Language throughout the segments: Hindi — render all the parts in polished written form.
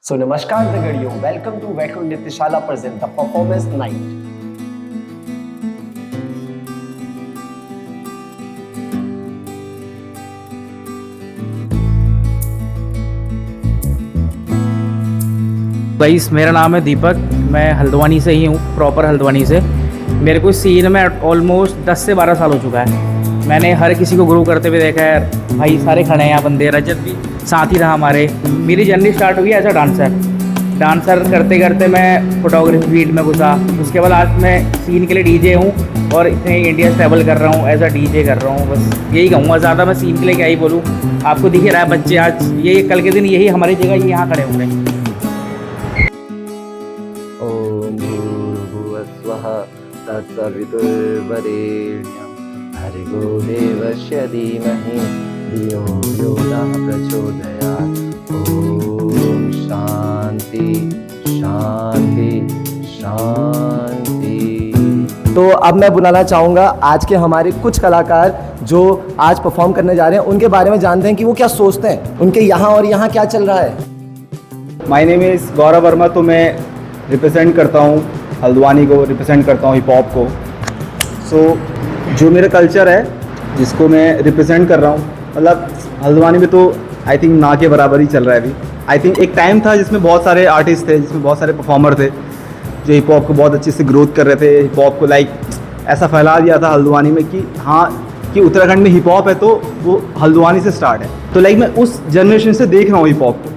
So namaskar Nagariyo, welcome to Vaikunth Nrityashala present the performance night. Guys, मेरा नाम है दीपक। मैं हल्द्वानी से ही हूँ, प्रॉपर हल्द्वानी से। मेरे को सीन में ऑलमोस्ट 10 से 12 साल हो चुका है। मैंने हर किसी को ग्रो करते हुए देखा है। भाई सारे खड़े हैं यहाँ बंदे, रजत भी साथ ही रहा हमारे। मेरी जर्नी स्टार्ट हुई एज अ डांसर करते करते मैं फोटोग्राफी फील्ड में घुसा। उसके बाद आज मैं सीन के लिए डीजे हूँ और इतने इंडिया ट्रैवल कर रहा हूँ, एज अ डीजे कर रहा हूँ। बस यही कहूँगा, ज़्यादा मैं सीन के लिए क्या ही बोलूँ। आपको दिख ही रहा है बच्चे आज ये कल के दिन यही हमारी जगह यहाँ खड़े होंगे। ओम भूर्भुवः स्वः तत्सवितुर्वरेण्यं भर्गो देवस्य धीमहि धियो यो नः प्रचोदयात्। ओम शांति शांति शांति। तो अब मैं बुलाना चाहूँगा आज के हमारे कुछ कलाकार जो आज परफॉर्म करने जा रहे हैं, उनके बारे में जानते हैं कि वो क्या सोचते हैं, उनके यहाँ और यहाँ क्या चल रहा है। माय नेम इज़ गौरव वर्मा। तो मैं रिप्रेजेंट करता हूँ हल्द्वानी को, रिप्रेजेंट करता हूँ हिप हॉप को। सो जो मेरा कल्चर है जिसको मैं रिप्रेजेंट कर रहा हूँ, मतलब हल्द्वानी में तो आई थिंक ना के बराबर ही चल रहा है अभी। आई थिंक एक टाइम था जिसमें बहुत सारे आर्टिस्ट थे, जिसमें बहुत सारे परफॉर्मर थे जो हिप हॉप को बहुत अच्छे से ग्रोथ कर रहे थे। हिप हॉप को ऐसा फैला दिया था हल्द्वानी में कि हाँ कि उत्तराखंड में हिप हॉप है तो वो हल्द्वानी से स्टार्ट है। तो मैं उस जनरेशन से देख रहा हूँ हिप हॉप को।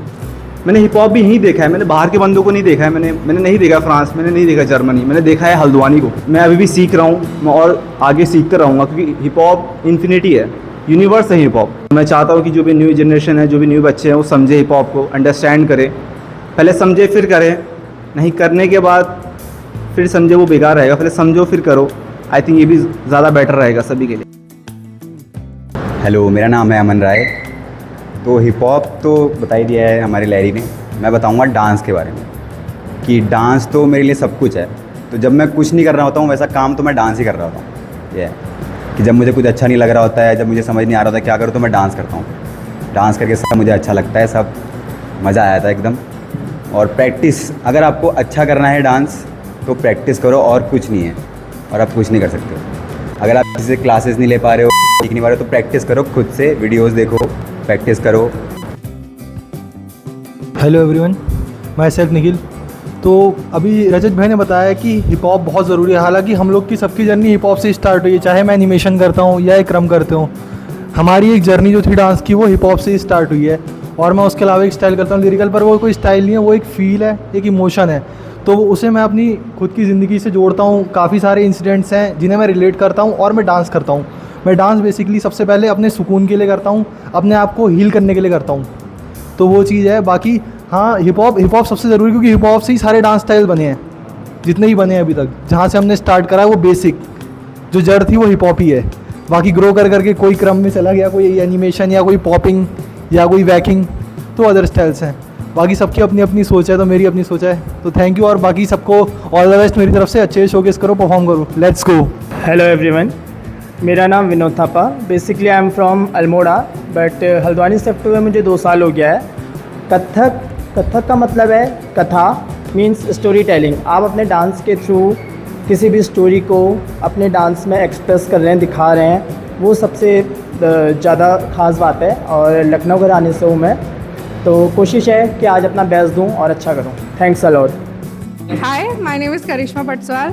मैंने हिप हॉप भी यहीं देखा है, मैंने बाहर के बंदों को नहीं देखा है। मैंने नहीं देखा फ्रांस, मैंने नहीं देखा जर्मनी, मैंने देखा है हल्द्वानी को। मैं अभी भी सीख रहा हूँ, मैं और आगे सीखता रहूँगा क्योंकि हिप हॉप इन्फिनिटी है, यूनिवर्स है हिप हॉप। मैं चाहता हूँ कि जो भी न्यू जनरेशन है, जो भी न्यू बच्चे हैं, वो समझे हिप हॉप को, अंडरस्टैंड करें। पहले समझे फिर करें, नहीं करने के बाद फिर समझे वो बेकार रहेगा। पहले समझो फिर करो। आई थिंक ये भी ज़्यादा बेटर रहेगा सभी के लिए। हेलो, मेरा नाम है अमन राय। तो हिप हॉप तो बता ही दिया है हमारे लहरी ने। मैं बताऊंगा डांस के बारे में कि डांस तो मेरे लिए सब कुछ है। तो जब मैं कुछ नहीं कर रहा होता हूँ वैसा काम तो मैं डांस ही कर रहा होता हूँ। ये है कि जब मुझे कुछ अच्छा नहीं लग रहा होता है, जब मुझे समझ नहीं आ रहा होता क्या करूँ, तो मैं डांस करता हूँ। डांस करके सब मुझे अच्छा लगता है, सब मज़ा आया था एकदम। और प्रैक्टिस, अगर आपको अच्छा करना है डांस तो प्रैक्टिस करो, और कुछ नहीं है। और आप कुछ नहीं कर सकते हो। अगर आप किसी से क्लासेस नहीं ले पा रहे हो, सीख नहीं पा रहे हो, तो प्रैक्टिस करो, खुद से वीडियोज़ देखो, प्रैक्टिस करो। Hello everyone, my self Nikhil. तो अभी रजत भाई ने बताया कि हिप हॉप बहुत ज़रूरी है। हालांकि हम लोग की सबकी जर्नी हिप हॉप से स्टार्ट हुई है, चाहे मैं एनिमेशन करता हूँ या एक क्रम करते हूँ। हमारी एक जर्नी जो थी डांस की वो हिप हॉप से ही स्टार्ट हुई है। और मैं उसके अलावा एक स्टाइल करता हूँ लिरिकल, पर वो कोई स्टाइल नहीं है, वो एक फ़ील है, एक इमोशन है। तो उसे मैं अपनी खुद की ज़िंदगी से जोड़ता हूँ। काफ़ी सारे इंसिडेंट्स हैं जिन्हें मैं रिलेट करता हूँ और मैं डांस करता हूँ। मैं डांस बेसिकली सबसे पहले अपने सुकून के लिए करता हूँ, अपने आप को हील करने के लिए करता हूँ। तो वो चीज़ है। बाकी हाँ, हिप हॉप सबसे ज़रूरी, क्योंकि हिप हॉप से ही सारे डांस स्टाइल बने हैं, जितने ही बने हैं अभी तक। जहाँ से हमने स्टार्ट करा है वो बेसिक जो जड़ थी वो हिप हॉप ही है। बाकी ग्रो कर करके कोई क्रम में चला गया, कोई एनिमेशन या कोई पॉपिंग या कोई वैकिंग, तो अदर स्टाइल्स हैं। बाकी सबकी अपनी अपनी सोच है, तो मेरी अपनी सोच है। तो थैंक यू, और बाकी सबको ऑल द बेस्ट मेरी तरफ से। अच्छे शोकेस करो, परफॉर्म करो, लेट्स गो। हेलो एवरीवन, मेरा नाम Vinod Thapa. Basically I am from Almora, but Haldwani shift हुए मुझे 2 साल हो गया है। कथक का मतलब है कथा, मीन्स स्टोरी टेलिंग। आप अपने डांस के थ्रू किसी भी स्टोरी को अपने डांस में एक्सप्रेस कर रहे हैं, दिखा रहे हैं, वो सबसे ज़्यादा ख़ास बात है। और लखनऊ के आने से हूँ मैं, तो कोशिश है कि आज अपना बेस्ट दूँ और अच्छा करूँ। Thanks a lot. Hi, my name is Karishma Patswal.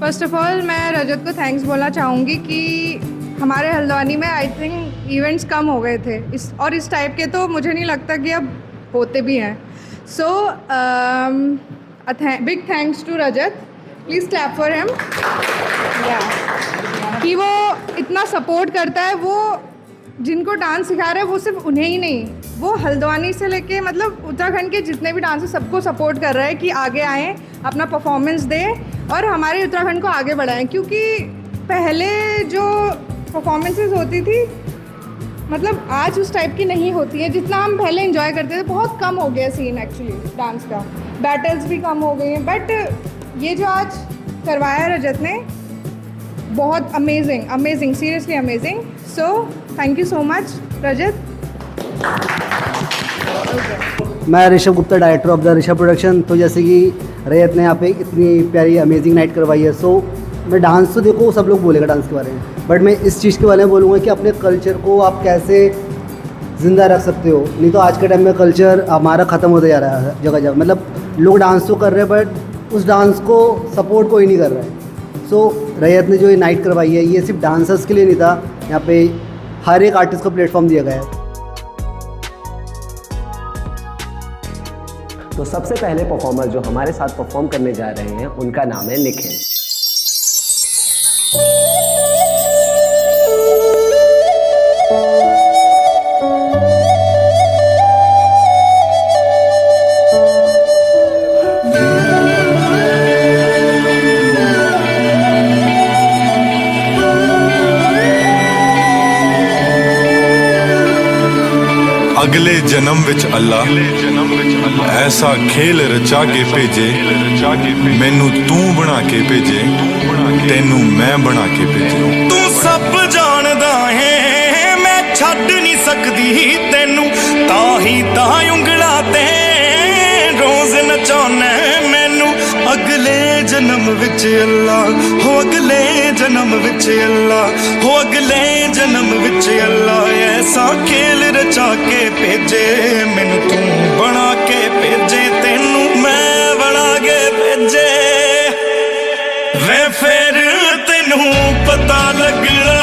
First of all मैं रजत को थैंक्स बोलना चाहूँगी कि हमारे हल्द्वानी में आई थिंक इवेंट्स कम हो गए थे इस टाइप के, तो मुझे नहीं लगता कि अब होते भी हैं। So big thanks to Rajat, please clap for him. कि वो इतना सपोर्ट करता है, वो जिनको डांस सिखा रहा है वो सिर्फ उन्हें ही नहीं, वो हल्द्वानी से लेके मतलब उत्तराखंड के जितने भी डांसर सबको सपोर्ट कर रहा है कि आगे आएँ, अपना परफॉर्मेंस दें और हमारे उत्तराखंड को आगे बढ़ाएं। क्योंकि पहले जो परफॉर्मेंसेस होती थी, मतलब आज उस टाइप की नहीं होती है जितना हम पहले एंजॉय करते थे। बहुत कम हो गया सीन एक्चुअली डांस का, बैटल्स भी कम हो गए हैं। बट ये जो आज करवाया रजत ने, बहुत amazing, seriously amazing. So thank you so much Rajat. मैं Rishabh Gupta, director of the Rishabh production. तो जैसे कि रैयत ने यहाँ पे इतनी प्यारी अमेजिंग नाइट करवाई है, सो मैं डांस तो देखो सब लोग बोलेगा डांस के बारे में, बट मैं इस चीज़ के बारे में बोलूँगा कि अपने कल्चर को आप कैसे ज़िंदा रख सकते हो। नहीं तो आज के टाइम में कल्चर हमारा ख़त्म होता जा रहा है जगह जगह। मतलब लोग डांस तो कर रहे हैं बट उस डांस को सपोर्ट कोई नहीं कर रहा है। सो रैयत ने जो ये नाइट करवाई है, ये सिर्फ डांसर्स के लिए नहीं था, यहाँ पे हर एक आर्टिस्ट को प्लेटफॉर्म दिया गया है। तो सबसे पहले परफॉर्मर जो हमारे साथ परफॉर्म करने जा रहे हैं उनका नाम है निखिल। अगले जन्म विच अल्लाह ऐसा खेल रचा के भेजे, मैनू तू बना के भेजे, तेनू मैं बना के भेजे। तू सब जानदा है मैं छड्ड नहीं सकदी तेनू, ताही ता उंगला ते रोज नचाना मैनू। अगले जन्म विच अल्लाह हो, अगले जन्म विच अल्लाह हो, अगले जन्म विच अल्लाह ऐसा खेल रचा के भेजे, मैनू तू बना के भेजे, तेनू मैं बना के भेजे। वे फिर तेनू पता लगना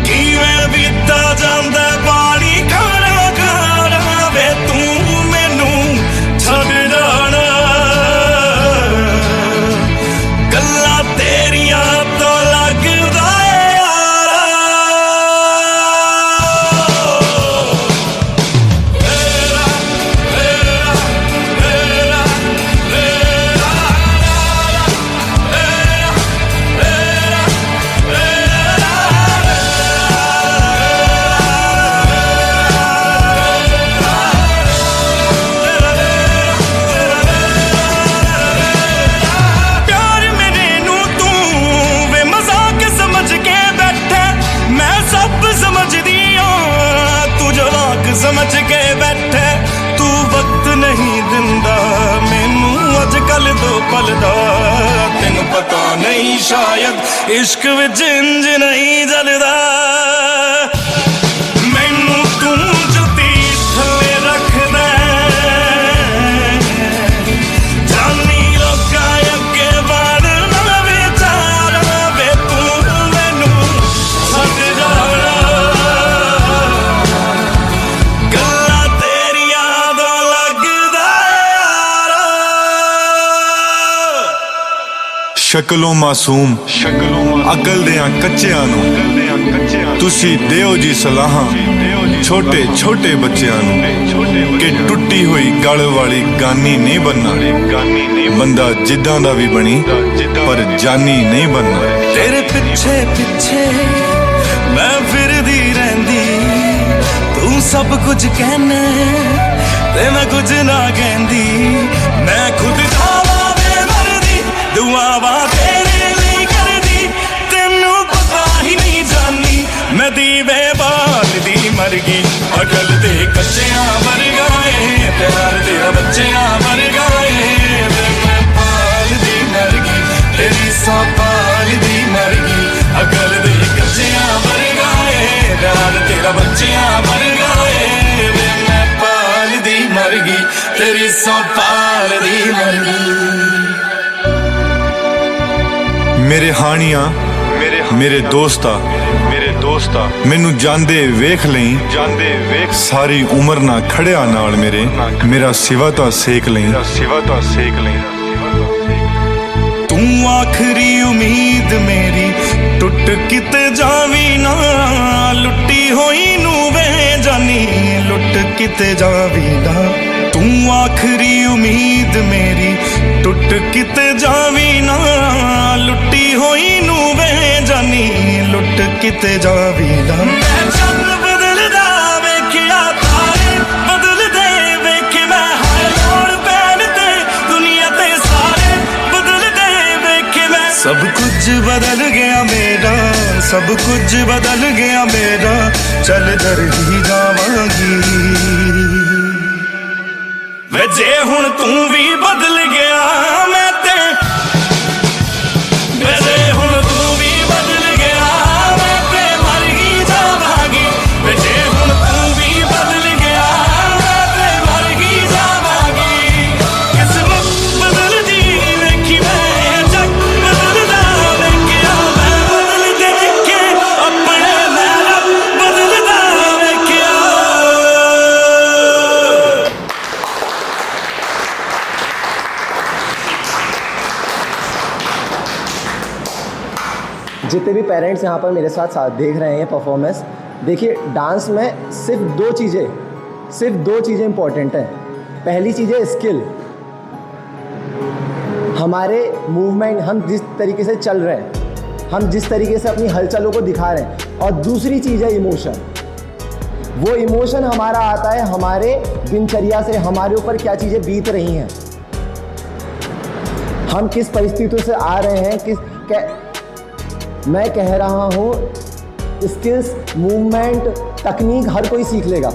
किवें बीता जांदा पानी खाना खाना, वे तू मैनू छड्ड जाना। गल्लां तेरियां तो लगदा यारा, तेरा तेरा तेरा तेरा प्यार मेरे नू तू वे मजाक समझ के बैठा, मैं सब समझदी हां तू जवाक समझ के बैठा। तू वक्त नहीं दिंदा मैनू अजकल दो पल दा, तेनू पता नहीं शायद इश्क विच इंज नहीं जलदा। मैनू तू जुती थल्ले रखदा, जानी लोकां अगे बढ़ना विचारा, वे तू मैनू छड्ड जाना। गल्लां तेरियां तो लगदा यारा, शक्लों मासूम अकल दियां कच्चियां नू, तुसी दिओ जी सलाहां छोटे छोटे बच्चियां नू, कि टुट्टी हुई गल वाली गानी नहीं बनना। बंदा जिद्दां दा भी बनी पर जानी नहीं बनना। तेरे पिछे पिछे मैं फिरदी रहंदी, तू सब कुछ कहना ते मैं कुछ ना कहंदी। मैं खुद जावा वे मरदी, दुआवां तेरे लिए करदी, तेनू पता ही नहीं जानी मैं दीवे बाल दी मर गई। अगल दे कच्चियां मर गए, प्यार दे बच्चियां मर गए, मैं पाल दी मर गई, तेरी सौ पाल दी मर गई। अगल दे कच्चियां मर गए, प्यार तेरा बच्चियां मर गए, मैं पाल दी मर गई, तेरी सौ पाल दी मर गई। मेरे हानियां मेरे दोस्ता मैनू जांदे वेख लई, सारी उम्र ना खड़िया नाल मेरे, मेरा सिवा तो सेक लई। तू आखरी उम्मीद मेरी टुट किते जावी ना, लुट्टी होई नू वे जानी लुट किते जावी ना। तू आखरी उम्मीद मेरी टुट किते जावी ना, लुट्टी होई नू वे जानी लुट किते जावी ना। मैं चल बदलदा वेखिया तारे बदलदे वेखे, मैं हर लोड़ पैन ते दुनिया ते सारे बदलदे वेखे। मैं सब कुछ बदल गया मेरा, सब कुछ बदल गया मेरा, चल कर ही जावांगी। वे जे हुण तू भी बदल गया मैं ते, वे जे हुण तू भी बदल गया मैं ते मर ही जावांगी। वे जे हुण तू भी बदल गया मैं ते मर ही जावांगी। किस्मत बदलदी वेखी मैं, जग बदलदा वेखिया मैं, बदल देख के अपने मैं बदलदा वेखिया। जितने भी पेरेंट्स यहाँ पर मेरे साथ साथ देख रहे हैं परफॉर्मेंस, देखिए डांस में सिर्फ दो चीज़ें इंपॉर्टेंट हैं। पहली चीज़ है स्किल, हमारे मूवमेंट, हम जिस तरीके से चल रहे हैं, हम जिस तरीके से अपनी हलचलों को दिखा रहे हैं। और दूसरी चीज़ है इमोशन। वो इमोशन हमारा आता है हमारे दिनचर्या से, हमारे ऊपर क्या चीज़ें बीत रही हैं, हम किस परिस्थितियों से आ रहे हैं, मैं कह रहा हूँ स्किल्स, मूवमेंट, तकनीक हर कोई सीख लेगा।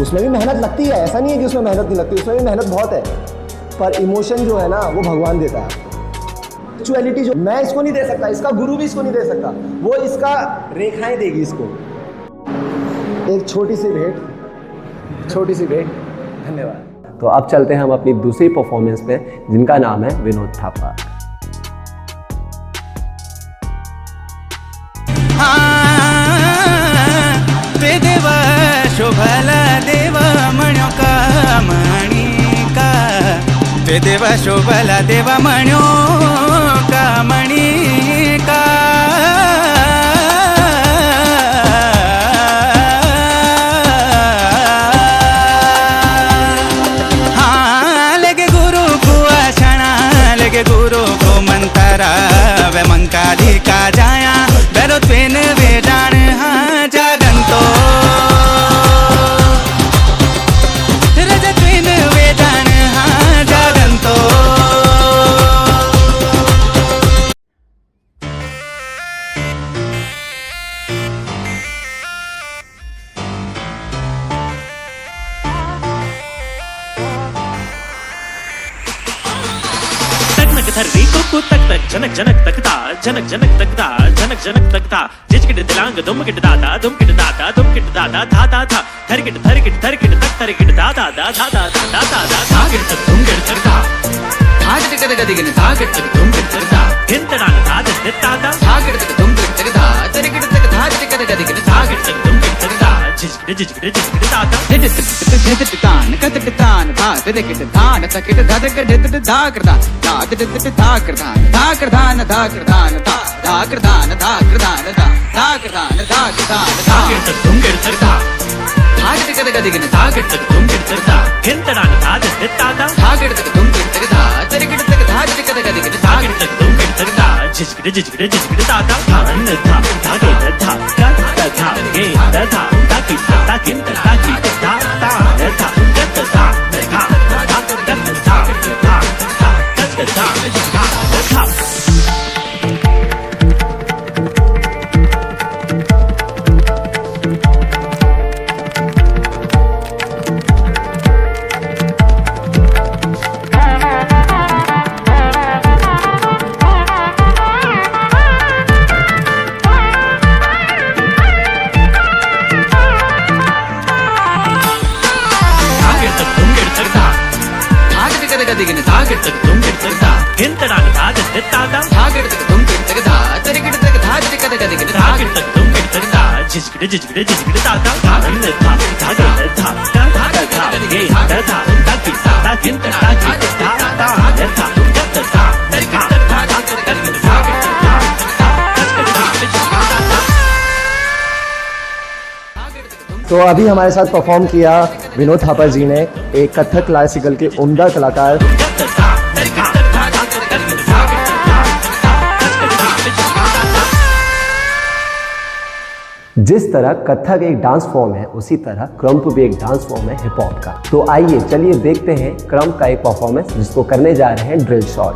उसमें भी मेहनत लगती है, ऐसा नहीं है कि उसमें मेहनत नहीं लगती, उसमें भी मेहनत बहुत है। पर इमोशन जो है ना वो भगवान देता है। एक्चुअलिटी जो मैं इसको नहीं दे सकता, इसका गुरु भी इसको नहीं दे सकता, वो इसका रेखाएं देगी इसको। एक छोटी सी भेंट। धन्यवाद। तो अब चलते हैं हम अपनी दूसरी परफॉर्मेंस पे, जिनका नाम है विनोद थापा। ते देवा शोभला देवा म्हणो का मणिका, ते देवा शोभला देवा म्हणो का मणिका। हाँ लगे गुरु को आषाणा, लगे गुरु को मंतरा, वे मंकाधी का जाया बेरो पेन वे जान हाँ जागंतो, रजत पेन वे जान हाँ जागंतो। धर्री कुकु तक तक जनक जनक तकता, जनक जनक तकता, जनक जनक तकता। जिजकिट दिलांग दुमकिट दादा, दुमकिट दादा, दुमकिट दादा, धा धा धा। धरकिट धरकिट धरकिट तक धरकिट दादा, दा धा धा धा धा धा। धागिट तक दुमकिट तकता, धागिट तक गदिगिन धागिट तक दुमकिट तकता। हिंतडान धागिट दित्तादा, धागिट तक दुमकिट तकता। धरकिट तक धागिट तक गदिगिन धागिट तक दुमकिट तकता। जिजकिट जिजकिट जिजकिट दादा। दिट दिट दिट तान कत तान धा दिट धान तकिट धदक दिट धाकरदा, धा दिट धाकरदान, धाकरदान धाकरदान धा, धाकरदान धाकरदान धा, धाकरदान धाकरदान धा। धागिट तक दुमकिट तकता, धागिट तक गदिगिन धागिट तक दुमकिट तकता। हिंतडान धागिट दित्तादा, धागिट तक दुमकिट तकता। धरकिट तक धागिट तक गदिगिन धागिट तक दुमकिट तकता। जिजकिट जिजकिट जिजकिट दादा। धान धा धागिट धा, गा धा गे धा धा। ताकिट ताकिट ताकिट धा धा धा, गत धा धा धा, गत धा धा धा, गत धा धा धा। गदिगिन धागिट तक दुमकिट तकता। हिंतडान धागिट दित्तादा, धागिट तक दुमकिट तकता। धरकिट तक धागिट तक गदिगिन धागिट तक दुमकिट तकता। जिजकिट जिजकिट जिजकिट दादा। धान धा धागिट धा, गा धा गे धा धा। ताकिट ताकिट ताकिट धा धा धा, गत धा धा धा, गत धा धा धा। तो अभी हमारे साथ परफॉर्म किया विनोद थापा जी ने, एक कथक क्लासिकल के उम्दा कलाकार। जिस तरह कथक एक डांस फॉर्म है, उसी तरह क्रम्प भी एक डांस फॉर्म है हिप हॉप का। तो आइए चलिए देखते हैं क्रम्प का एक परफॉर्मेंस, जिसको करने जा रहे हैं ड्रिल शॉट।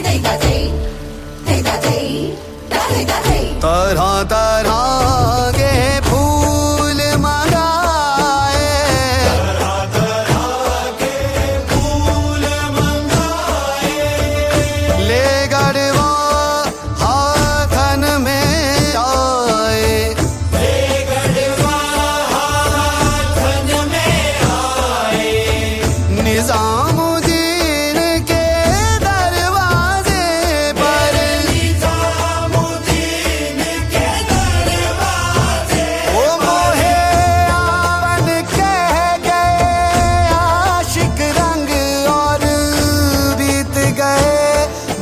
तरह तरह के फूल मंगाए, ले गड़वा हाथन में आए, निजामुद्दीन के दरवाजे पर, ओ मोहे आवन कह गए आशिक रंग और बीत गए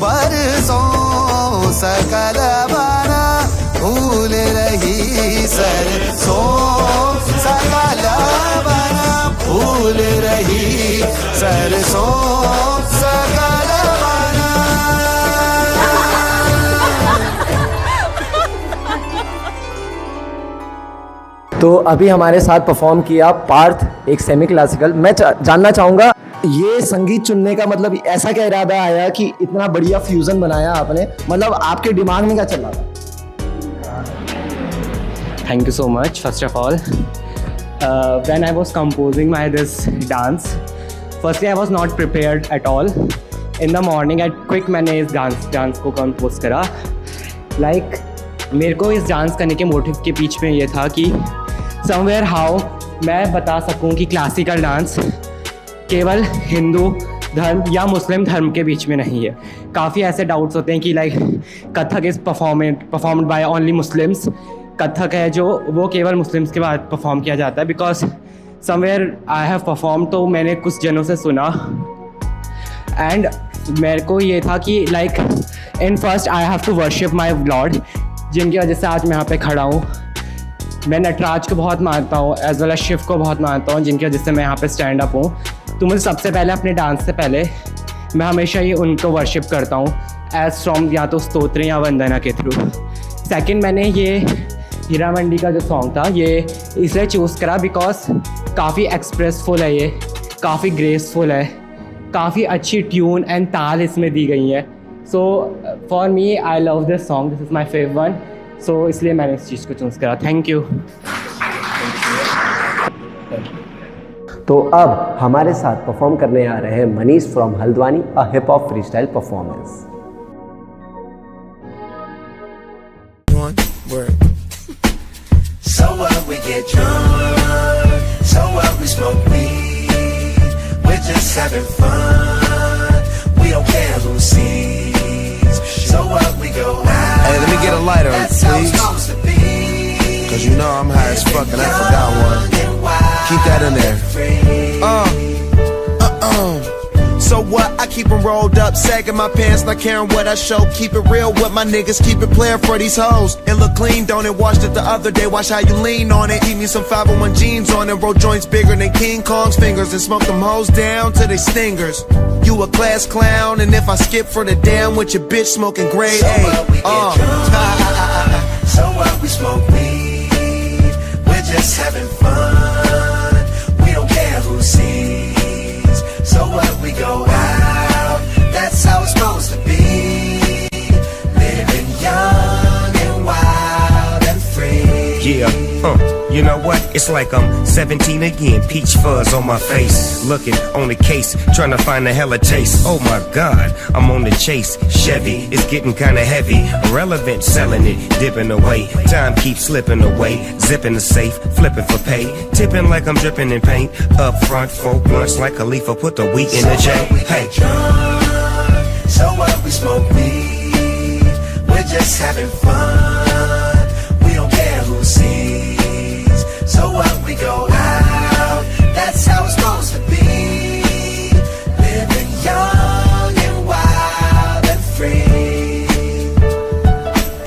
बरसों सकल बना भूल रही सरसों सकल बना भूल रही सरसों सकल बना। तो अभी हमारे साथ परफॉर्म किया पार्थ एक सेमी क्लासिकल। मैं जानना चाहूँगा ये संगीत चुनने का मतलब ऐसा क्या इरादा आया कि इतना बढ़िया फ्यूजन बनाया आपने, मतलब आपके दिमाग में क्या चल रहा था? Thank you so much. First of all, when I was composing this dance, firstly I was not prepared at all. In the morning at quick मैंने इस डांस को कंपोज करा। Like मेरे को इस डांस करने के मोटिव के पीछे में ये था कि somewhere how मैं बता सकूं कि क्लासिकल डांस केवल हिंदू धर्म या मुस्लिम धर्म के बीच में नहीं है। काफ़ी ऐसे डाउट्स होते हैं कि like Kathak is performed by only Muslims. Kathak है जो वो केवल मुस्लिम्स के बाद परफॉर्म किया जाता है। Because somewhere I have perform, तो मैंने कुछ जनों से सुना एंड मेरे को ये था कि like in first I have to worship my lord, जिनकी वजह से आज मैं यहाँ पे खड़ा हूँ। मैं नटराज को बहुत मानता हूँ एज वेल एज शिव को बहुत मानता हूँ, जिनकी वजह से मैं यहाँ पे स्टैंड अप हूँ। तो मुझे सबसे पहले अपने डांस से पहले मैं हमेशा ही उनको वर्शिप करता हूँ एज फ्रॉम या तो स्तोत्र या वंदना के थ्रू। सेकंड मैंने ये हीरा मंडी का जो सॉन्ग था ये इसलिए चूज़ करा बिकॉज काफ़ी एक्सप्रेसफुल है, ये काफ़ी ग्रेसफुल है, काफ़ी अच्छी ट्यून एंड ताल इसमें दी गई है। So for me I love this song, this is my favourite one, so इसलिए मैंने इस चीज़ को चूज़ करा। Thank you. तो अब हमारे साथ परफॉर्म करने आ रहे हैं Manish from Haldwani, a hip hop freestyle performance. So what, we get drunk, so what, we smoke weed, we're just having fun, we don't care who sees, so what, we go out, hey, let me get a lighter, that's please, how it's supposed to be, cause you know I'm high as fuck and I forgot one, keep that in there, so what, I keep them rolled up, sagging my pants, not caring what I show. Keep it real with my niggas, keep it playing for these hoes. It look clean, don't it? Washed it the other day, watch how you lean on it. Eat me some 501 jeans on it, roll joints bigger than King Kong's fingers, and smoke them hoes down to they stingers. You a class clown, and if I skip for the damn with your bitch smoking grade A. So what, we smoke weed, we're just having fun, we don't care who sees. So what, we go out, that's how it's supposed to be, living young and wild and free. Yeah, you know what? It's like I'm 17 again, peach fuzz on my face, looking on the case, trying to find a hella taste. Oh my God, I'm on the chase. Chevy is getting kinda heavy, irrelevant, selling it, dipping away. Time keeps slipping away, zipping the safe, flipping for pay, tipping like I'm dripping in paint. Up front, 4 blunts like Khalifa, put the wheat in the J. Hey, drunk, so what, we smoke weed, we're just having fun, we don't care who sees. So what, we go out, that's how it's supposed to be, living young and wild and free.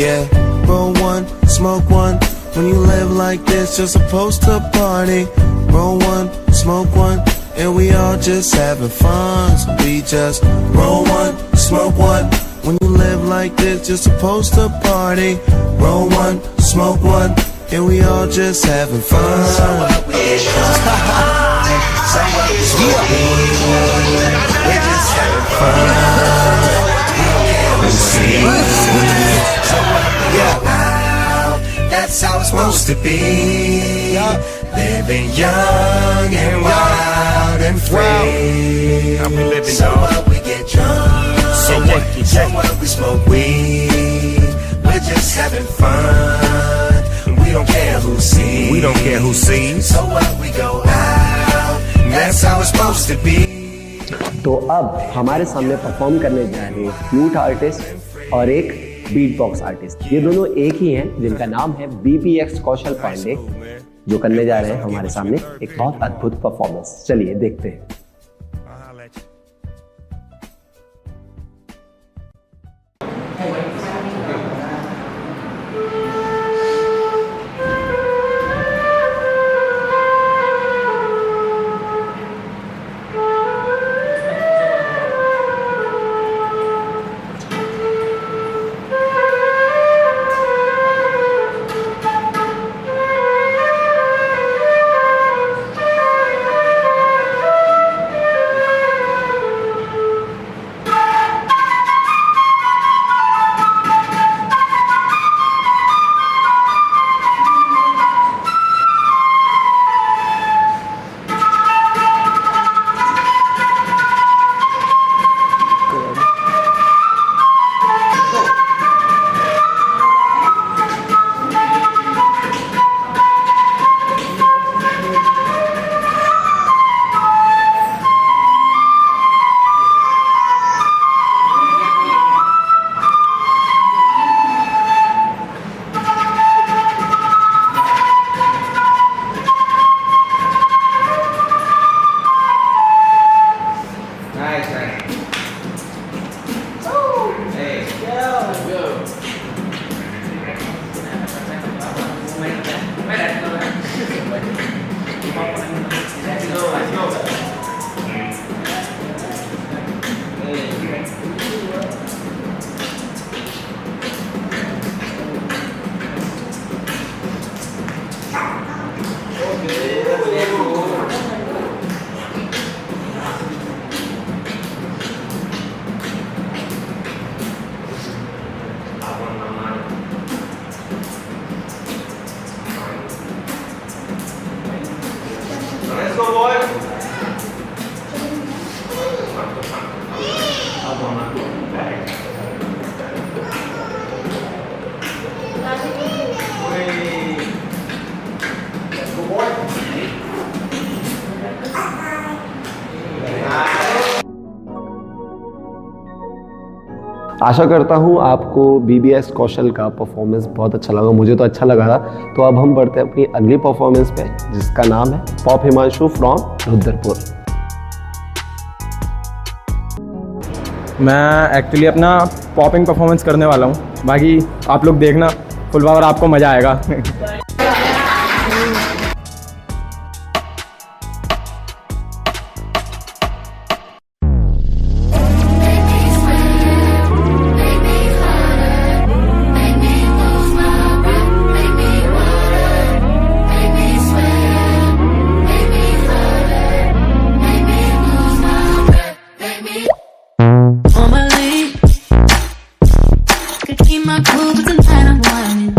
yeah, roll one, smoke one. When you live like this, you're supposed to party. Roll one, smoke one, and we all just having fun. So we just roll one, smoke one. When you live like this, you're supposed to party. Roll one, smoke one, and we all just having fun. So what, we get drunk, so what, we smoke weed, we're just having fun, we don't see. So that's how it's supposed to be. Living young and wild and free. How we living, so what, we get drunk. So what, we smoke weed. We're just having fun. We don't care who sees. We don't care who sees. So what, we go out. That's how it's supposed to be. तो अब हमारे सामने परफॉर्म करने जा रहे हैं फ्लूट आर्टिस्ट और एक बीट बॉक्स आर्टिस्ट। ये दोनों एक ही हैं जिनका नाम है BPX कौशल पांडे, जो करने जा रहे हैं हमारे सामने एक बहुत अद्भुत परफॉर्मेंस। चलिए देखते हैं। आशा करता हूँ आपको BBS कौशल का परफॉर्मेंस बहुत अच्छा लगा। मुझे तो अच्छा लगा था। तो अब हम बढ़ते हैं अपनी अगली परफॉर्मेंस पे, जिसका नाम है पॉप हिमांशु फ्रॉम रुद्रपुर। मैं एक्चुअली अपना पॉपिंग परफॉर्मेंस करने वाला हूँ, बाकी आप लोग देखना फुल पावर, आपको मज़ा आएगा। Keep my cool, but tonight I'm whining.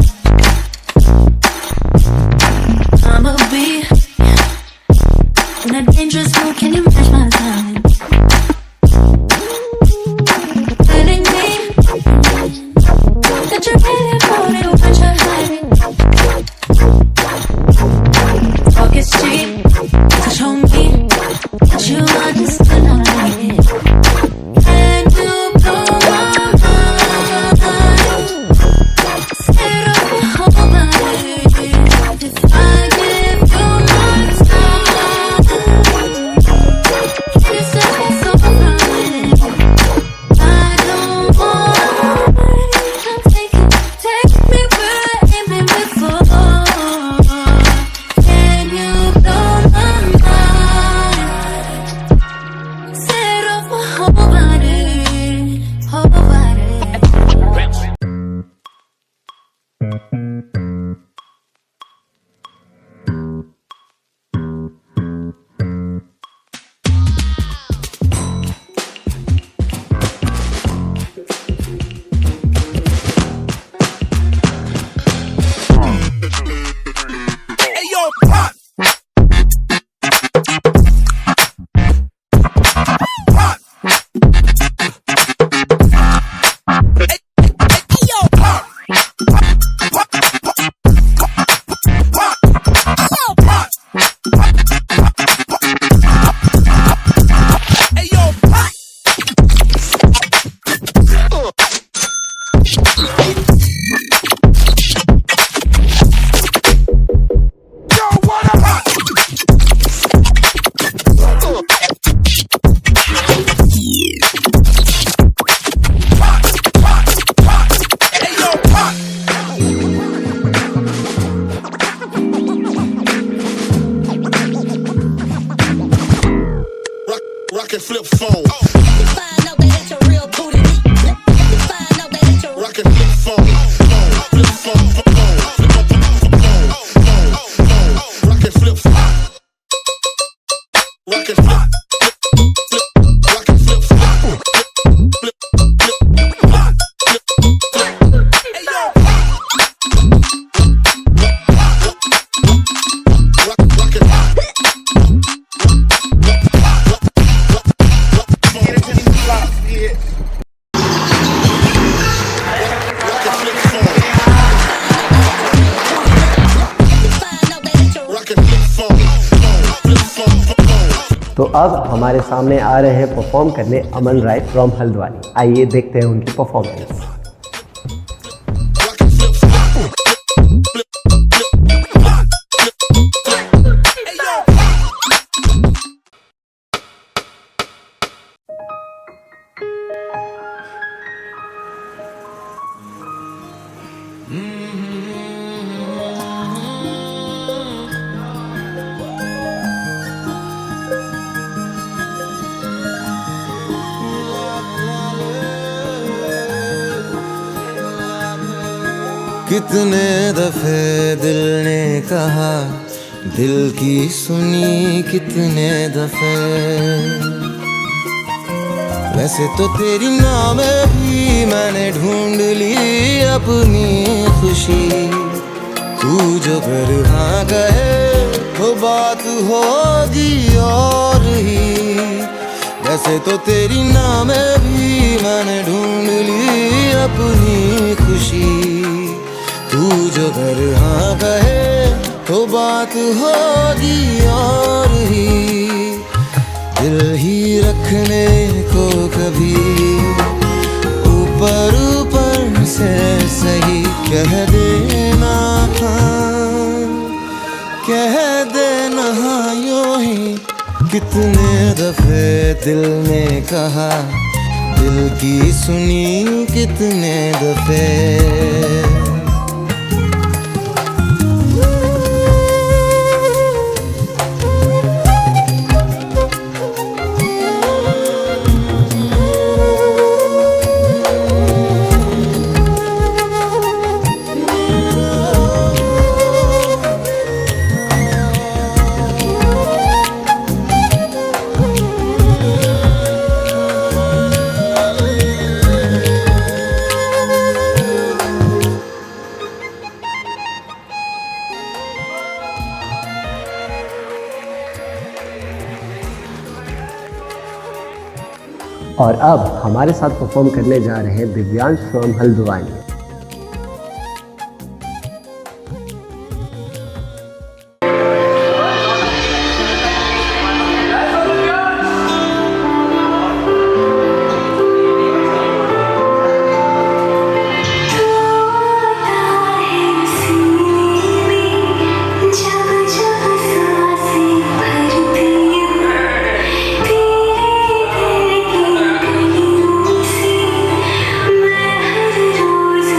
तो अब हमारे सामने आ रहे हैं परफॉर्म करने अमन राय फ्रॉम हल्द्वानी। आइए देखते हैं उनकी परफॉर्मेंस। कितने दफे दिल ने कहा, दिल की सुनी कितने दफे। वैसे तो तेरी नाम भी मैंने ढूंढ ली अपनी खुशी। तू जो घर हाँ गए तो बात होगी और ही। वैसे तो तेरी नाम भी मैंने ढूंढ ली अपनी खुशी। तू जो घर हाँ गए तो बात होगी और ही। दिल ही रखने को कभी ऊपर ऊपर से सही कह देना, कह देना यूं ही। कितने दफे दिल ने कहा, दिल की सुनी कितने दफे। और अब हमारे साथ परफॉर्म करने जा रहे हैं दिव्यांश फ्रॉम हल्द्वानी। मैं हर रोज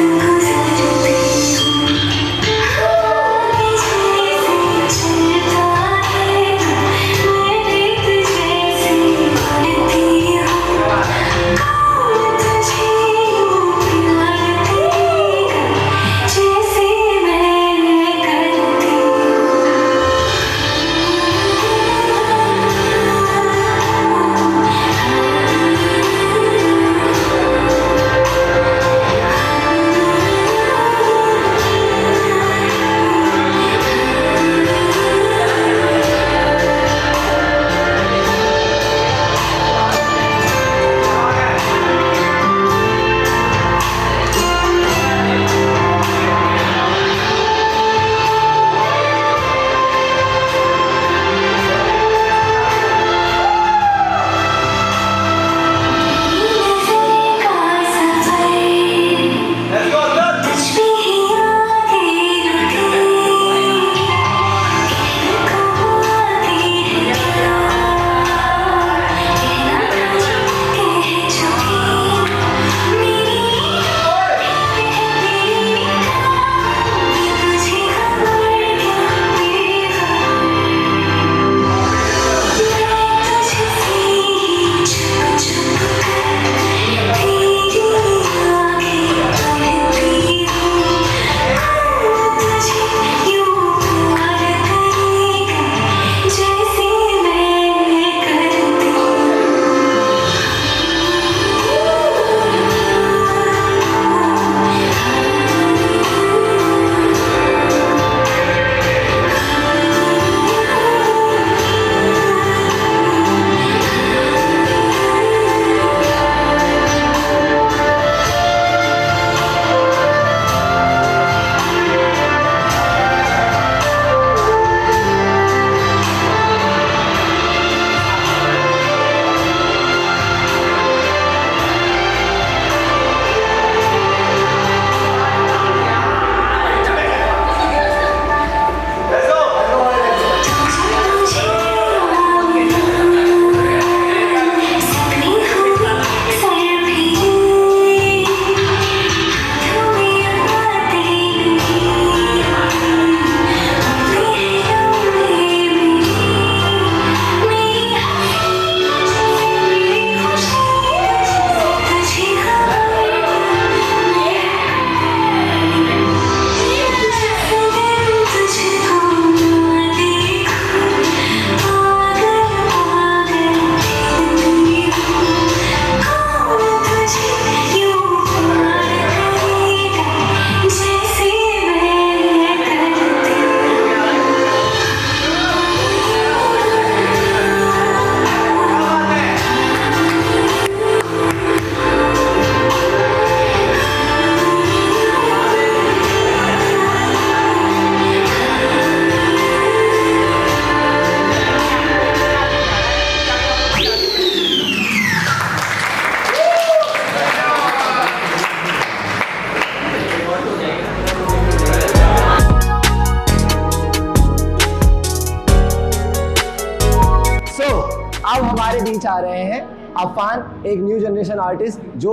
चाह रहे हैं अफान, एक न्यू जनरेशन आर्टिस्ट जो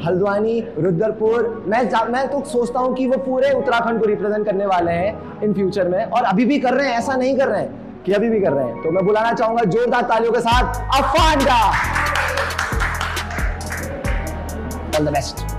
हल्द्वानी, रुद्रपुर, मैं तो सोचता हूँ कि वो पूरे उत्तराखंड को रिप्रेजेंट करने वाले हैं इन फ्यूचर में, और अभी भी कर रहे हैं, ऐसा नहीं कर रहे हैं कि अभी भी कर रहे हैं। तो मैं बुलाना चाहूंगा जोरदार तालियों के साथ अफान का। All the best.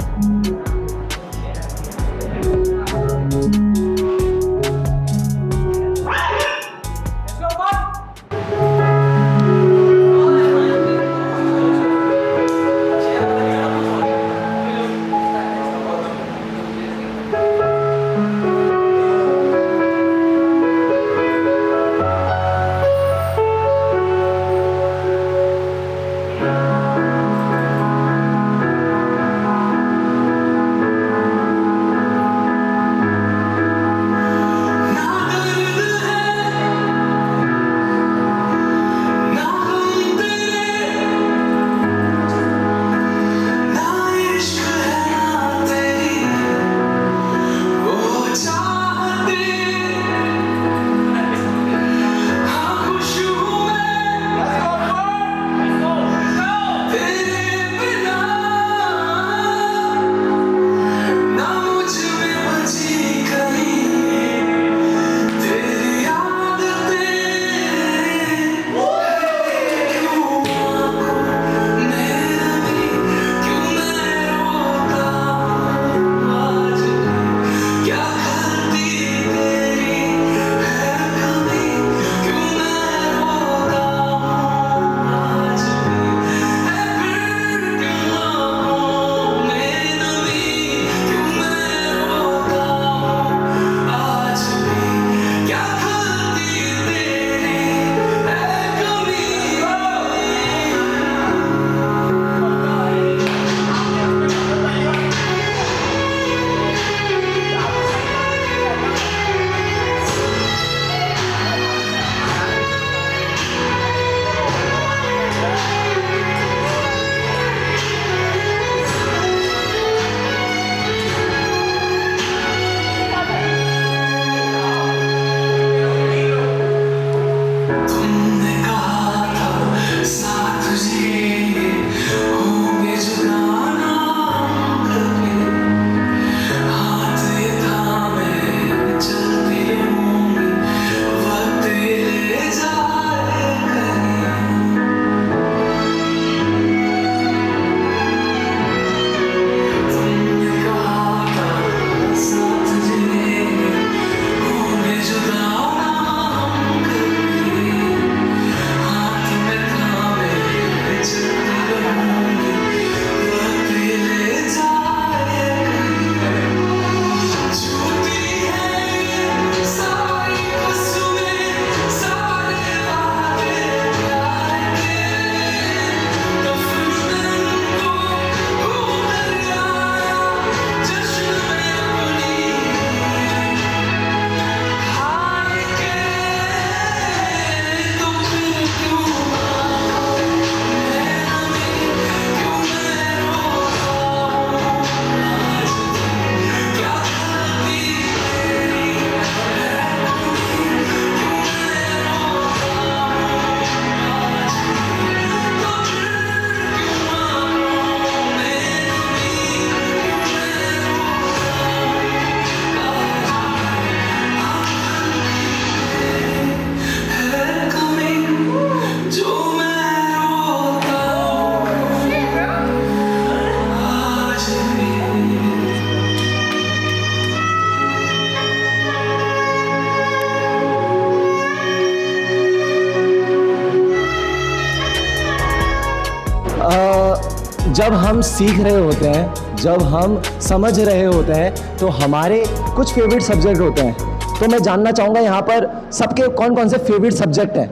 जब हम सीख रहे होते हैं, जब हम समझ रहे होते हैं, तो हमारे कुछ फेवरेट सब्जेक्ट होते हैं। तो मैं जानना चाहूँगा यहाँ पर सबके कौन कौन से फेवरेट सब्जेक्ट हैं।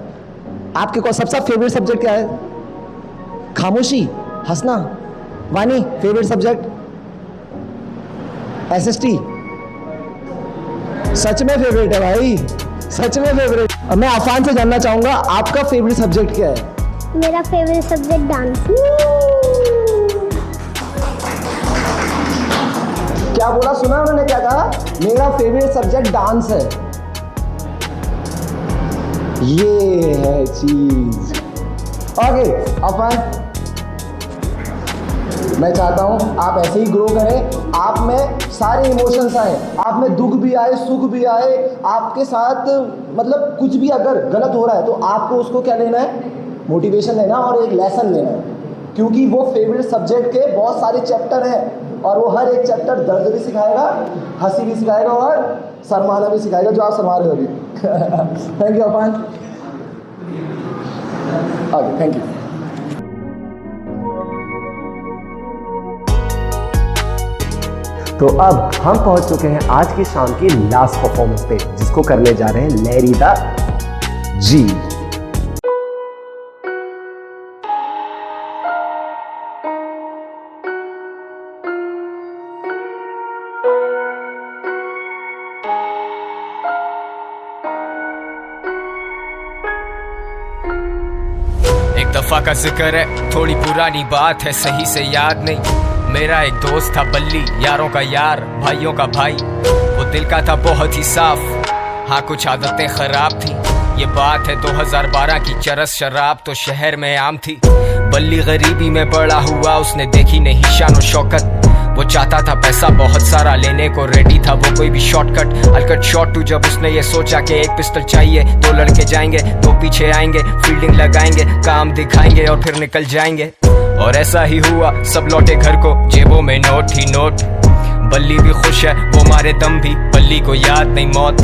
आपके कौन सबसे फेवरेट सब्जेक्ट क्या है? खामोशी, हंसना। वानी फेवरेट सब्जेक्ट? एसएसटी। सच में फेवरेट है भाई, सच में फेवरेट। अब मैं अफान से जानना चाहूँगा आपका फेवरेट सब्जेक्ट क्या है? मेरा फेवरेट सब्जेक्ट डांस। क्या बोला, सुना उन्होंने क्या कहा? मेरा फेवरेट सब्जेक्ट डांस है। ये है चीज। ओके अपन, मैं चाहता हूँ आप ऐसे ही ग्रो करें, आप में सारे इमोशंस आए, आप में दुख भी आए, सुख भी आए, आपके साथ मतलब कुछ भी अगर गलत हो रहा है तो आपको उसको क्या लेना है, मोटिवेशन लेना और एक लेसन लेना है, क्योंकि वो फेवरेट सब्जेक्ट के बहुत सारे चैप्टर हैं और वो हर एक चैप्टर दर्द भी सिखाएगा, हंसी भी सिखाएगा और शर्माना भी सिखाएगा, जो आप शर्मा रहे हो अभी। Thank you upon. Okay, thank you. तो अब हम पहुंच चुके हैं आज की शाम की लास्ट परफॉर्मेंस पे, जिसको करने जा रहे हैं लैरी दा जी। एक दफा का जिक्र है, थोड़ी पुरानी बात है, सही से याद नहीं। मेरा एक दोस्त था बल्ली, यारों का यार, भाइयों का भाई। वो दिल का था बहुत ही साफ, हाँ कुछ आदतें खराब थी। ये बात है 2012 की, चरस शराब तो शहर में आम थी। बल्ली गरीबी में बड़ा हुआ, उसने देखी नहीं शान और शौकत। वो चाहता था पैसा बहुत सारा, लेने को रेडी था वो कोई भी shortcut. I'll cut short to जब उसने ये सोचा कि एक पिस्टल चाहिए, 2 लड़के जाएंगे, 2 पीछे आएंगे, फील्डिंग लगाएंगे, काम दिखाएंगे और फिर निकल जाएंगे। और ऐसा ही हुआ, सब लौटे घर को, जेबों में नोट ही नोट। बल्ली भी खुश है, वो मारे दम भी, बल्ली को याद नहीं मौत।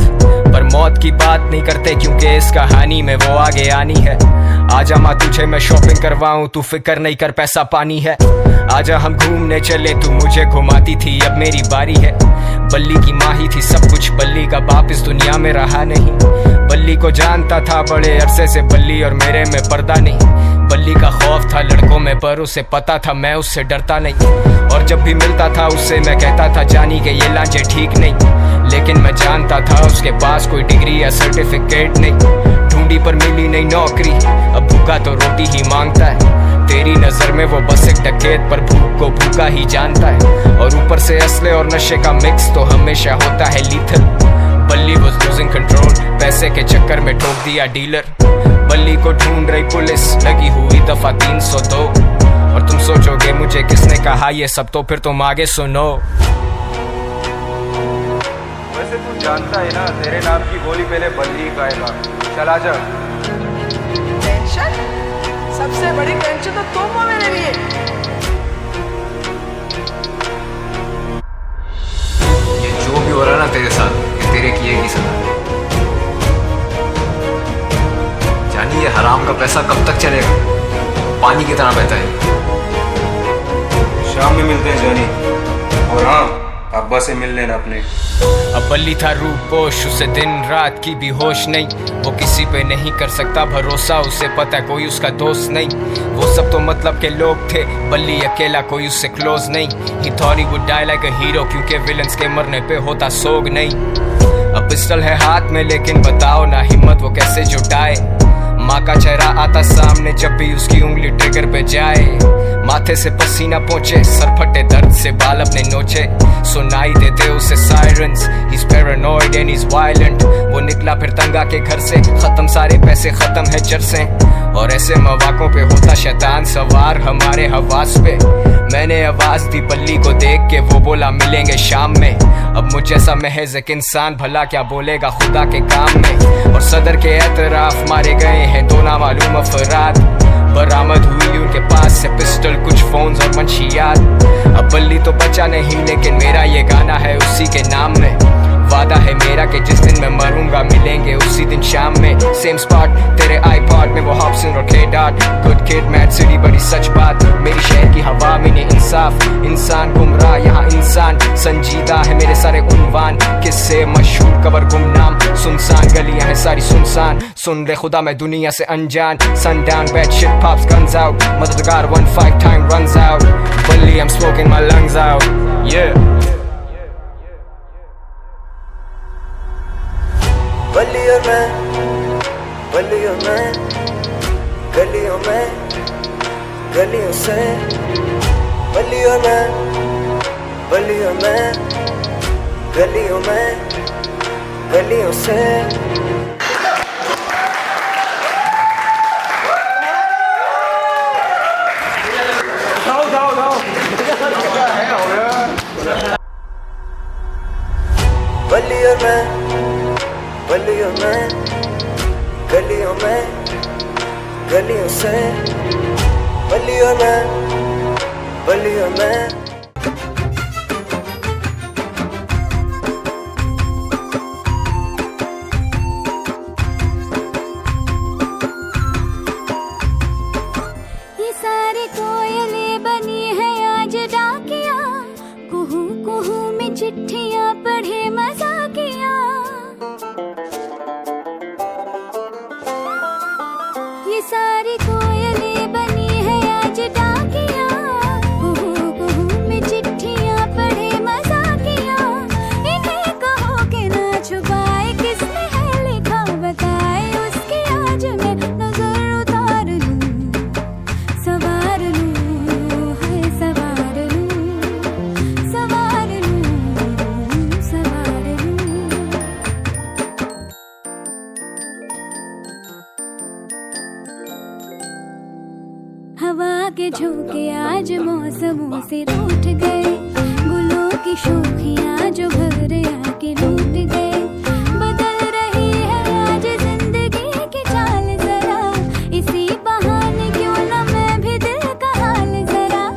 पर मौत की बात नहीं करते क्योंकि इस कहानी में वो आगे आनी है। आजा माँ तुझे मैं शॉपिंग करवाऊं, तू फिक्र नहीं कर पैसा पानी है। आजा हम घूमने चले, तू मुझे घुमाती थी, अब मेरी बारी है। बल्ली की माँ ही थी सब कुछ, बल्ली का बाप इस दुनिया में रहा नहीं। बल्ली को जानता था बड़े अरसे से, बल्ली और मेरे में पर्दा नहीं। बल्ली का खौफ था लड़कों में, पर उसे पता था मैं उससे डरता नहीं। और जब भी मिलता था उससे मैं कहता था जानी के ये लांचे ठीक नहीं। लेकिन मैं जानता था उसके पास कोई डिग्री या सर्टिफिकेट नहीं। ढूंढी पर मिली नहीं नौकरी, अब भूखा तो रोटी ही मांगता है। तेरी नजर में वो बस एक डकैत, पर भूख को भूखा ही जानता है। और ऊपर से असले और नशे का मिक्स तो हमेशा होता है लीथल। बल्ली was losing control, पैसे के चक्कर में ठोक दिया डीलर। बल्ली को ढूंढ रही पुलिस, लगी हुई दफा 302। और तुम सोचोगे मुझे किसने कहा ये सब, तो फिर तुम आगे सुनो। वैसे तू जानता है ना, तेरे नाम की बोली पहले बल्ली गाएगा। चला जा। टेंशन? सबसे बड़ी टेंशन तो तुम हो मेरे लिए। ये जो भी हो रहा है ना तेरे साथ, ये तेरे किए की सजा। जानी ये हराम का पैसा कब तक चलेगा, पानी की तरह बहता है। शाम में मिलते हैं जानी, और हाँ अब्बा से मिल लेना अपने। अब बल्ली था रूपोश, उसे दिन रात की भी होश नहीं। वो किसी पे नहीं कर सकता भरोसा, उसे पता कोई उसका दोस्त नहीं। वो सब तो मतलब के लोग थे, बल्ली अकेला कोई उससे क्लोज नहीं। He thought he would die like a hero, क्योंकि विलन्स के मरने पे होता सोग नहीं। अब पिस्टल है हाथ में, लेकिन बताओ ना हिम्मत वो कैसे जुटाए। माँ का चेहरा आता सामने जब भी उसकी उंगली ट्रिगर पे जाए। माथे से पसीना पहुंचे, सर फटे दर्द से बाल अपने नोचे। सुनाई देते उसे sirens, he's paranoid and he's violent। वो निकला फिर तंगा के घर से, खत्म सारे पैसे, खत्म है जरसे। और ऐसे मौकों पे होता शैतान सवार हमारे हवास पे। मैंने आवाज दी बल्ली को देख के, वो बोला मिलेंगे शाम में। अब मुझ जैसा महज एक इंसान भला क्या बोलेगा खुदा के काम में। और सदर के एतराफ मारे गए हैं 2 नामालूम अफराद। बरामद हुई उनके पास से पिस्टल, कुछ फोन्स और मंशियात। अब बल्ली तो बचा नहीं, लेकिन मेरा ये गाना है उसी के नाम में। वादा है मेरा कि जिस दिन मैं मरूंगा मिलेंगे उसी दिन शाम में। सेम स्पॉट तेरे आईपॉड में, वो हॉब्सन और के dot. Good kid mad city बड़ी सच बात, मेरी शहर की हवा में ने इंसाफ। इंसान गुमराह यहाँ इंसान संजीदा है, मेरे सारे उन्वान किससे मशहूर कबर गुमनाम। सुनसान गलियां हैं सारी सुनसान, सुन ले खुदा मैं दुनिया से अनजान। Sundown bad shit pops guns out, मददगार 1-5 time runs out। Bully I'm smoking my lungs out, yeah। बल्ली और मैं, बल्ली और मैं, गलियों में, गलियों से। बल्ली और मैं, बल्ली और मैं, गलियों में, गलियों से। बलियों में गलियों से बलियों में ये सारे कोयले बनी है आज डाकिया, कुहू कुहू में चिट्ठियां पढ़े मजाकिया। ये सारी कोयले बनी है आज डाकिया, कुहू कुहू में चिट्ठियां पढ़े मजाकिया। इन्हें कहो कि ना छुपाए किसने है लिखा बताए, उसकी आज मैं नजर उतार लूं, सवार लूं, है सवार लूं, सवार लूं, सवार लूं। हवा के झोंके आज मौसमों से रूठ गए, गुलों की शोखियां जो घर आके लूट गए। बदल रही है आज जिंदगी की चाल जरा, इसी बहाने क्यों ना मैं भी दिल का हाल जरा।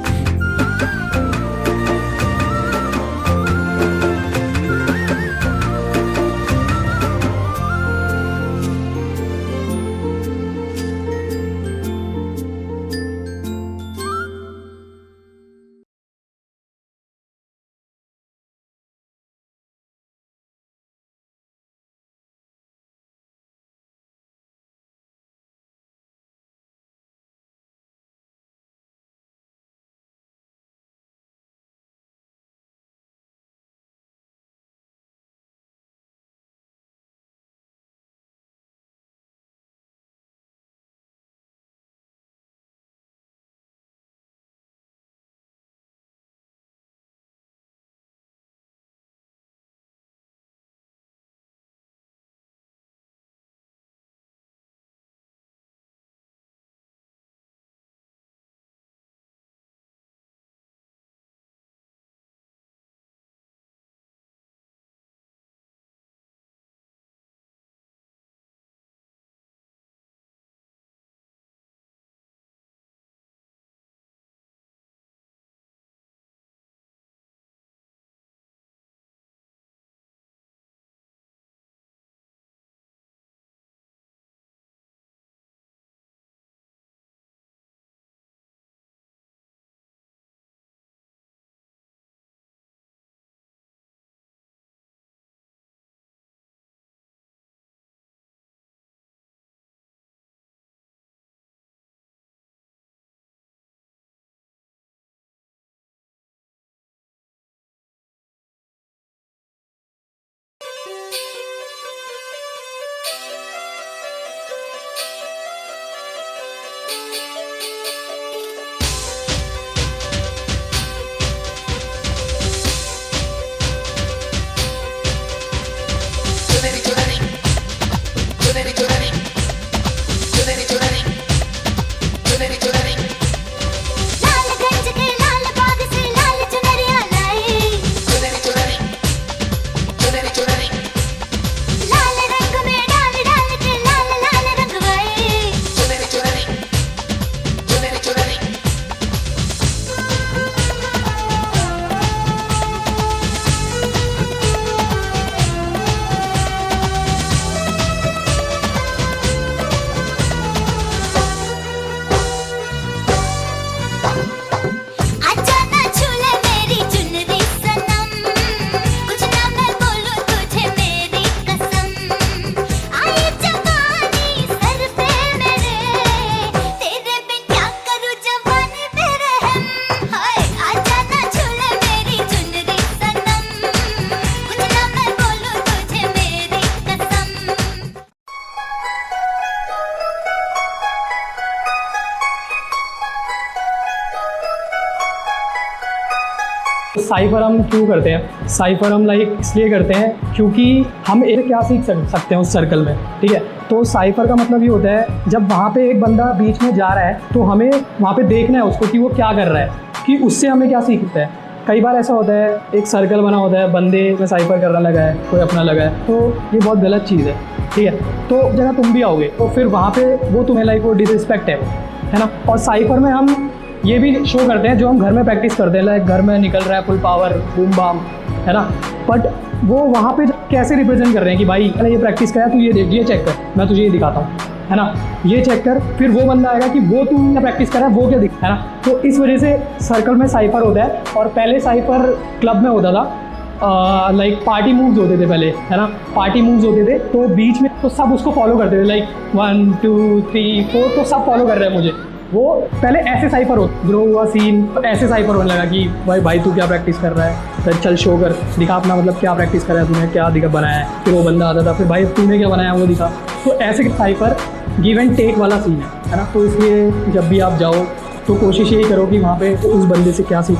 साइफर हम क्यों करते हैं? साइफर हम लाइक इसलिए करते हैं क्योंकि हम एक क्या सीख सकते हैं उस सर्कल में, ठीक है। तो साइफर का मतलब ये होता है जब वहाँ पे एक बंदा बीच में जा रहा है तो हमें वहाँ पे देखना है उसको कि वो क्या कर रहा है, कि उससे हमें क्या सीखता है। कई बार ऐसा होता है एक सर्कल बना होता है, बंदे में साइफर करने लगा है, कोई अपना लगा है, तो ये बहुत गलत चीज़ है, ठीक है। तो जगह तुम भी आओगे तो फिर वहाँ पे वो तुम्हें लाइक वो डिसरिस्पेक्ट है ना। और साइफर में हम ये भी शो करते हैं जो हम घर में प्रैक्टिस करते हैं, लाइक घर में निकल रहा है फुल पावर बूम बाम, है ना। बट वो वहाँ पे कैसे रिप्रेजेंट कर रहे हैं कि भाई अरे ये प्रैक्टिस करा, तू ये देख, ये चेक कर, मैं तुझे ये दिखाता हूँ, है ना, ये चेक कर। फिर वो बंदा आएगा कि वो तू क्या प्रैक्टिस कर रहा है, वो क्या दिख, है ना। तो इस वजह से सर्कल में साइफर होता है। और पहले साइफर क्लब में होता था, लाइक पार्टी मूव्स होते थे पहले, है ना, पार्टी मूव्स होते थे, तो बीच में तो सब उसको फॉलो करते थे, लाइक 1 2 3 4, तो सब फॉलो कर रहे हैं मुझे। वो पहले ऐसे साइफर हो, ग्रो हुआ सीन, तो ऐसे साइफर होने लगा कि भाई तू क्या प्रैक्टिस कर रहा है, फिर चल शो कर, दिखा अपना, मतलब क्या प्रैक्टिस कर रहा है तूने, क्या दिखा बनाया है। फिर वो बंदा आता था, फिर भाई तूने क्या बनाया वो दिखा। तो ऐसे साइफर गिव एंड टेक वाला सीन है ना। तो इसलिए जब भी आप जाओ तो कोशिश यही करो कि वहाँ पे उस बंदे से क्या सीख,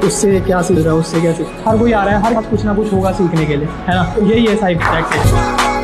उससे क्या सीख रहा है, उससे क्या सीख, हर कोई आ रहा है, हर कुछ ना कुछ होगा सीखने के लिए, है ना। तो यही है साइफर।